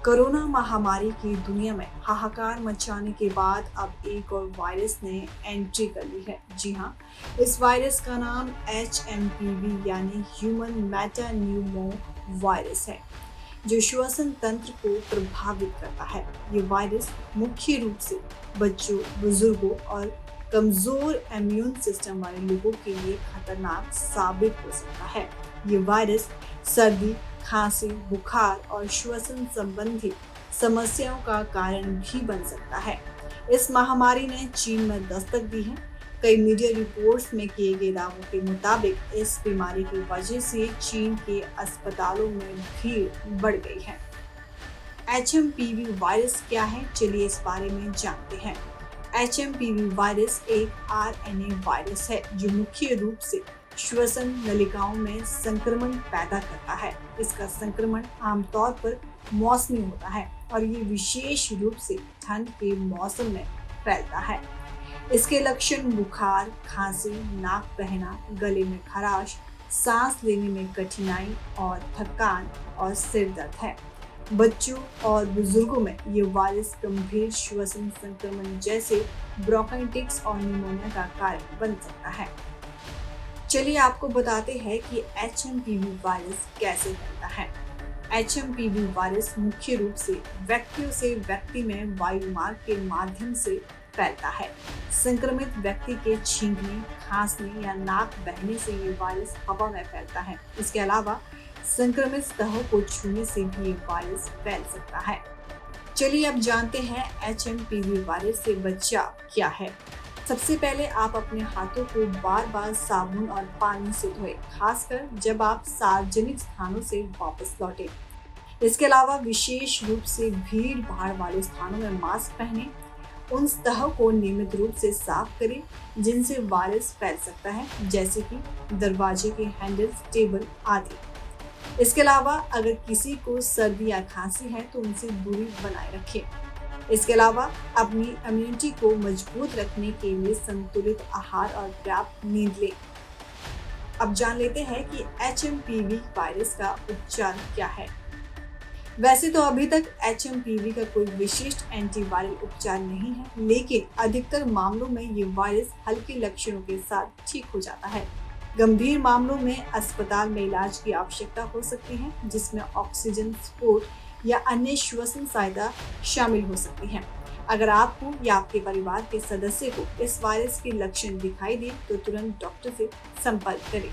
Corona महामारी की दुनिया में हाहाकार मचाने के बाद अब एक और वायरस ने एंट्री कर ली है। जी हाँ, इस वायरस का नाम HMPV यानी ह्यूमन मेटान्यूमो वायरस है, जो श्वसन तंत्र को प्रभावित करता है। ये वायरस मुख्य रूप से बच्चों, बुजुर्गों और कमजोर इम्यून सिस्टम वाले लोगों के लिए खतरनाक साबित हो सकता है। ये वायरस सर्दी, खांसी, बुखार और श्वसन संबंधी समस्याओं का कारण भी बन सकता है। इस महामारी ने चीन में दस्तक दी है। कई मीडिया रिपोर्ट्स में किए गए दावों के मुताबिक इस बीमारी की वजह से चीन के अस्पतालों में भीड़ बढ़ गई है। HMPV वायरस क्या है, चलिए इस बारे में जानते हैं। HMPV वायरस एक RNA वायरस है जो मुख्य रूप से श्वसन नलिकाओं में संक्रमण पैदा करता है। इसका संक्रमण आमतौर पर मौसमी होता है और ये विशेष रूप से ठंड के मौसम में फैलता है। इसके लक्षण बुखार, खांसी, नाक बहना, गले में खराश, सांस लेने में कठिनाई और थकान और सिर दर्द है। बच्चों और बुजुर्गों में ये वायरस गंभीर श्वसन संक्रमण जैसे ब्रोंकाइटिस और निमोनिया का कारण बन सकता है। चलिए आपको बताते हैं कि HMPV वायरस कैसे फैलता है। HMPV वायरस मुख्य रूप से व्यक्तियों से व्यक्ति में वायु मार्ग के माध्यम से फैलता है। संक्रमित व्यक्ति के छींकने, खांसने या नाक बहने से ये वायरस हवा में फैलता है। इसके अलावा संक्रमित सतहों को छूने से भी ये वायरस फैल सकता है। चलिए अब जानते हैं HMPV वायरस से बचाव क्या है। सबसे पहले आप अपने हाथों को बार बार साबुन और पानी से धोएं, खासकर जब आप सार्वजनिक स्थानों से वापस लौटें। इसके अलावा विशेष रूप से भीड़ भाड़ वाले स्थानों में मास्क पहनें। उन सतहों को नियमित रूप से साफ करें जिनसे वायरस फैल सकता है, जैसे कि दरवाजे के हैंडल्स, टेबल आदि। इसके अलावा अगर किसी को सर्दी या खांसी है तो उनसे दूरी बनाए रखें। इसके अलावा अपनी इम्यूनिटी को मजबूत रखने के लिए संतुलित आहार और पर्याप्त नींद लें। अब जान लेते हैं कि HMPV वायरस का उपचार क्या है। वैसे तो अभी तक HMPV का कोई विशिष्ट एंटीवायरल उपचार नहीं है, लेकिन अधिकतर मामलों में ये वायरस हल्के लक्षणों के साथ ठीक हो जाता है। गंभीर मामलों में अस्पताल में इलाज की आवश्यकता हो सकती है, जिसमें ऑक्सीजन सपोर्ट या अन्य श्वसन सहायता शामिल हो सकती है। अगर आपको या आपके परिवार के सदस्य को इस वायरस के लक्षण दिखाई दे तो तुरंत डॉक्टर से संपर्क करें।